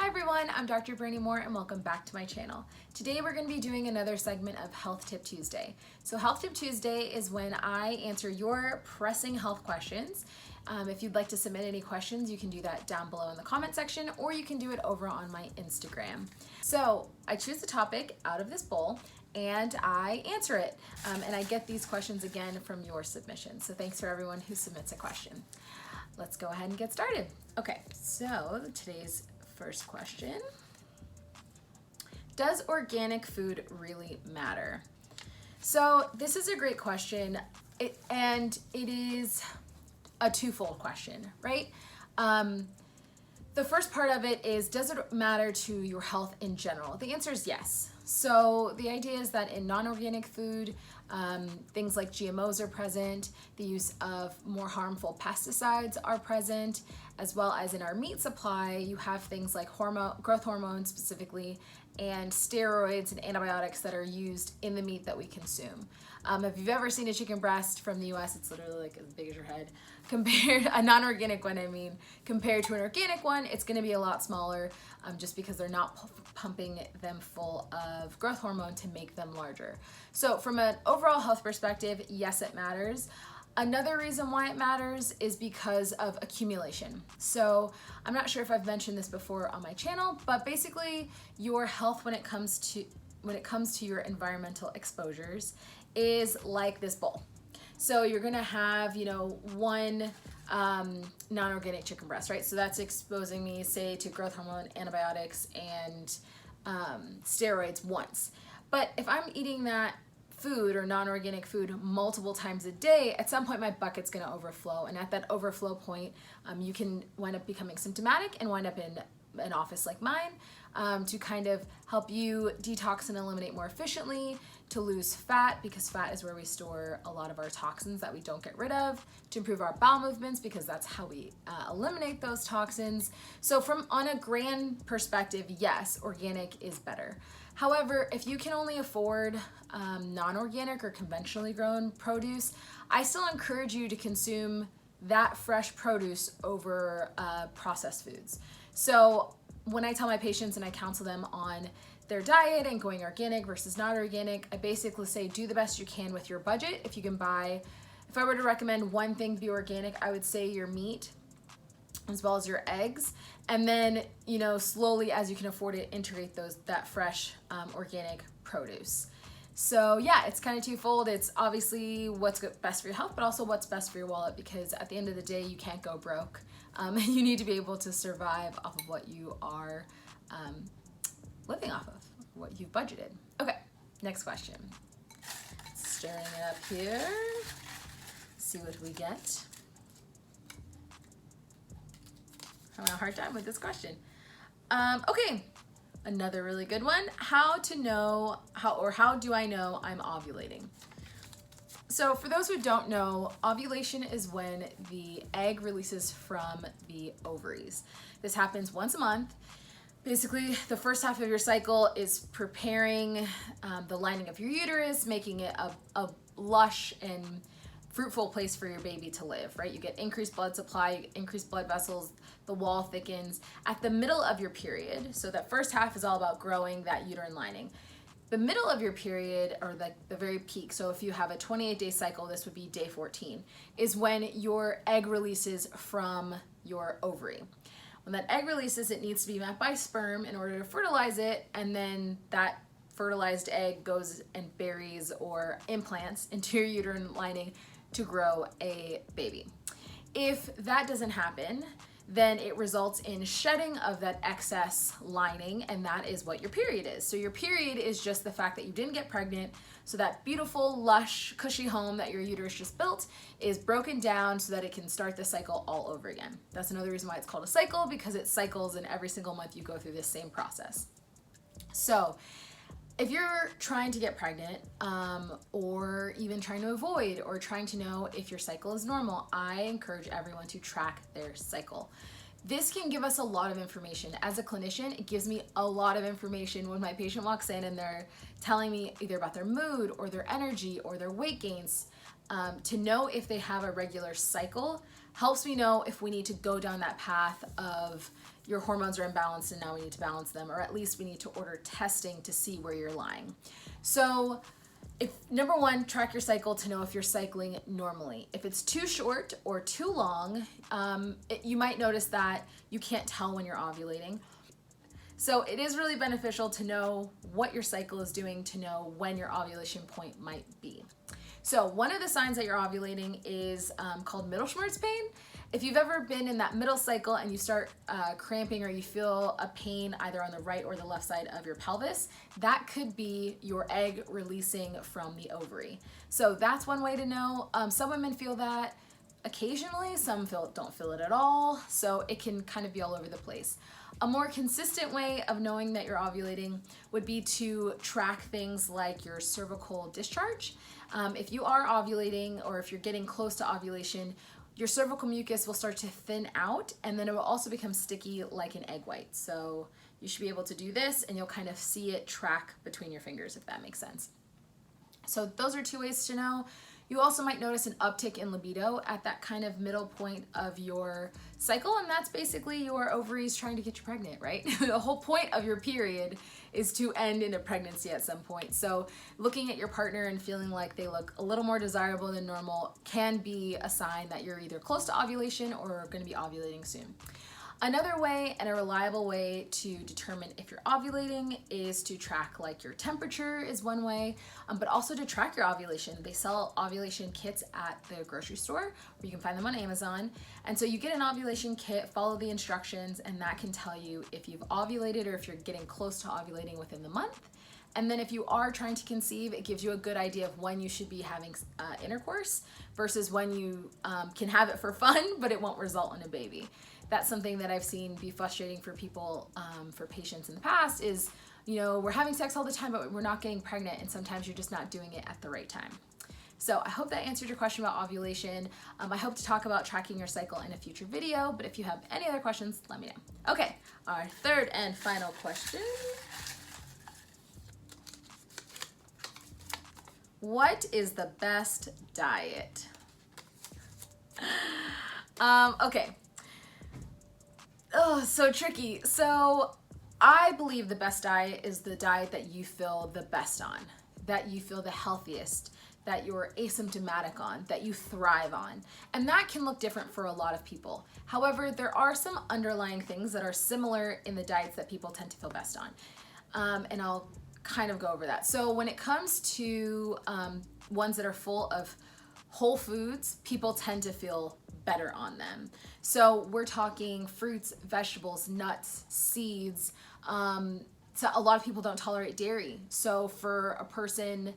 Hi everyone, I'm Dr. Brandi and welcome back to my channel. Today we're going to be doing another segment of Health Tip Tuesday. So Health Tip Tuesday is when I answer your pressing health questions. If you'd like to submit any questions, you can do that down below in the comment section, or you can do it over on my Instagram. So I choose a topic out of this bowl and I answer it. And I get these questions again from your submissions. So thanks for everyone who submits a question. Let's go ahead and get started. Okay, so today's first question. Does organic food really matter? So this is a great question, and it is a twofold question, right? The first part of it is, does it matter to your health in general? The answer is yes. So the idea is that in non-organic food, things like GMOs are present, the use of more harmful pesticides are present, as well as in our meat supply, you have things like growth hormones specifically, and steroids and antibiotics that are used in the meat that we consume. If you've ever seen a chicken breast from the US, it's literally like as big as your head. A non-organic one, compared to an organic one, it's gonna be a lot smaller just because they're not pumping them full of growth hormone to make them larger. So from an overall health perspective, yes, it matters. Another reason why it matters is because of accumulation. So I'm not sure if I've mentioned this before on my channel, but basically your health when it comes to your environmental exposures is like this bowl. So you're gonna have, one non-organic chicken breast, right? So that's exposing me, say, to growth hormone, antibiotics, and steroids once. But if I'm eating that food or non-organic food multiple times a day, at some point my bucket's gonna overflow. And at that overflow point, you can wind up becoming symptomatic and wind up in an office like mine to kind of help you detox and eliminate more efficiently, to lose fat, because fat is where we store a lot of our toxins that we don't get rid of, to improve our bowel movements, because that's how we eliminate those toxins. So on a grand perspective, yes, organic is better. However, if you can only afford non-organic or conventionally grown produce, I still encourage you to consume that fresh produce over processed foods. So when I tell my patients and I counsel them on their diet and going organic versus not organic, I basically say do the best you can with your budget. If I were to recommend one thing to be organic, I would say your meat as well as your eggs, and then slowly as you can afford it, integrate that fresh organic produce. So yeah, it's kind of twofold. It's obviously what's best for your health, but also what's best for your wallet, because at the end of the day, you can't go broke. You need to be able to survive off of what you are living off of, what you've budgeted. Okay, next question. Stirring it up here. See what we get. Having a hard time with this question. Okay, another really good one. How do I know I'm ovulating? So for those who don't know, ovulation is when the egg releases from the ovaries. This happens once a month. Basically, the first half of your cycle is preparing the lining of your uterus, making it a lush and fruitful place for your baby to live, right? You get increased blood supply, you get increased blood vessels, the wall thickens. At the middle of your period, so that first half is all about growing that uterine lining. The middle of your period, or the very peak, so if you have a 28-day cycle, this would be day 14, is when your egg releases from your ovary. When that egg releases, it needs to be met by sperm in order to fertilize it, and then that fertilized egg goes and buries or implants into your uterine lining to grow a baby. If that doesn't happen, then it results in shedding of that excess lining, and that is what your period is. So your period is just the fact that you didn't get pregnant, so that beautiful, lush, cushy home that your uterus just built is broken down so that it can start the cycle all over again. That's another reason why it's called a cycle, because it cycles, and every single month you go through this same process. So if you're trying to get pregnant, or even trying to avoid or trying to know if your cycle is normal, I encourage everyone to track their cycle. This can give us a lot of information. As a clinician, it gives me a lot of information when my patient walks in and they're telling me either about their mood or their energy or their weight gains. to know if they have a regular cycle helps me know if we need to go down that path of your hormones are imbalanced and now we need to balance them, or at least we need to order testing to see where you're lying. So if number one, track your cycle to know if you're cycling normally. If it's too short or too long, you might notice that you can't tell when you're ovulating. So it is really beneficial to know what your cycle is doing to know when your ovulation point might be. So one of the signs that you're ovulating is called middle Schmerz pain. If you've ever been in that middle cycle and you start cramping or you feel a pain either on the right or the left side of your pelvis, that could be your egg releasing from the ovary. So that's one way to know. Some women feel that occasionally, some don't feel it at all. So it can kind of be all over the place. A more consistent way of knowing that you're ovulating would be to track things like your cervical discharge. If you are ovulating or if you're getting close to ovulation, your cervical mucus will start to thin out and then it will also become sticky like an egg white. So you should be able to do this and you'll kind of see it track between your fingers, if that makes sense. So those are two ways to know. You also might notice an uptick in libido at that kind of middle point of your cycle, and that's basically your ovaries trying to get you pregnant, right? The whole point of your period is to end in a pregnancy at some point. So looking at your partner and feeling like they look a little more desirable than normal can be a sign that you're either close to ovulation or going to be ovulating soon. Another way and a reliable way to determine if you're ovulating is to track like your temperature is one way, but also to track your ovulation. They sell ovulation kits at the grocery store, or you can find them on Amazon. And so you get an ovulation kit, follow the instructions, and that can tell you if you've ovulated or if you're getting close to ovulating within the month. And then if you are trying to conceive, it gives you a good idea of when you should be having intercourse versus when you can have it for fun, but it won't result in a baby. That's something that I've seen be frustrating for people, for patients in the past is, you know, we're having sex all the time, but we're not getting pregnant, and sometimes you're just not doing it at the right time. So I hope that answered your question about ovulation. I hope to talk about tracking your cycle in a future video, but if you have any other questions, let me know. Okay, our third and final question. What is the best diet? Okay. Oh, so tricky. So I believe the best diet is the diet that you feel the best on, that you feel the healthiest, that you're asymptomatic on, that you thrive on. And that can look different for a lot of people. However, there are some underlying things that are similar in the diets that people tend to feel best on. And I'll kind of go over that. So when it comes to ones that are full of whole foods, people tend to feel better on them. So we're talking fruits, vegetables, nuts, seeds. So a lot of people don't tolerate dairy. So for a person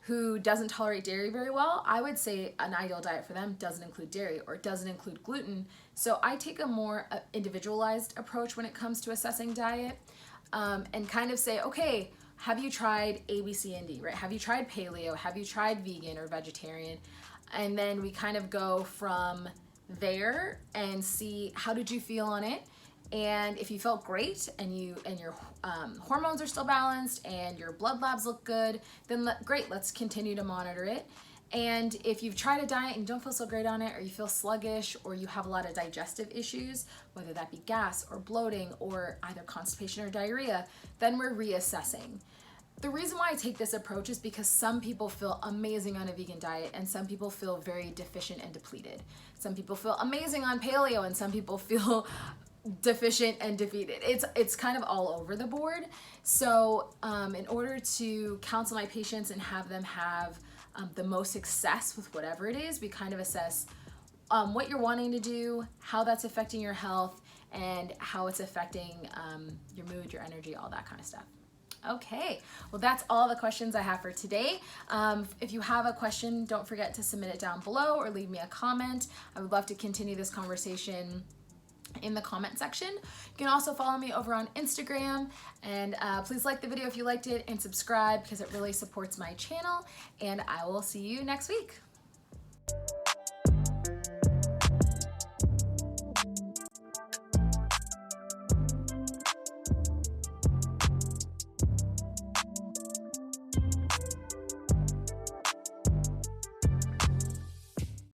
who doesn't tolerate dairy very well, I would say an ideal diet for them doesn't include dairy or doesn't include gluten. So I take a more individualized approach when it comes to assessing diet, and kind of say, okay, have you tried A, B, C, and D, right? Have you tried paleo? Have you tried vegan or vegetarian? And then we kind of go from there and see how did you feel on it, and if you felt great and your hormones are still balanced and your blood labs look good, then great, let's continue to monitor it. And if you've tried a diet and you don't feel so great on it, or you feel sluggish, or you have a lot of digestive issues, whether that be gas or bloating or either constipation or diarrhea, then we're reassessing. The reason why I take this approach is because some people feel amazing on a vegan diet and some people feel very deficient and depleted. Some people feel amazing on paleo and some people feel deficient and defeated. It's kind of all over the board. So in order to counsel my patients and have them have the most success with whatever it is, we kind of assess what you're wanting to do, how that's affecting your health, and how it's affecting your mood, your energy, all that kind of stuff. Okay, well that's all the questions I have for today. If you have a question, don't forget to submit it down below or leave me a comment. I would love to continue this conversation in the comment section. You can also follow me over on Instagram, and please like the video if you liked it and subscribe because it really supports my channel, and I will see you next week.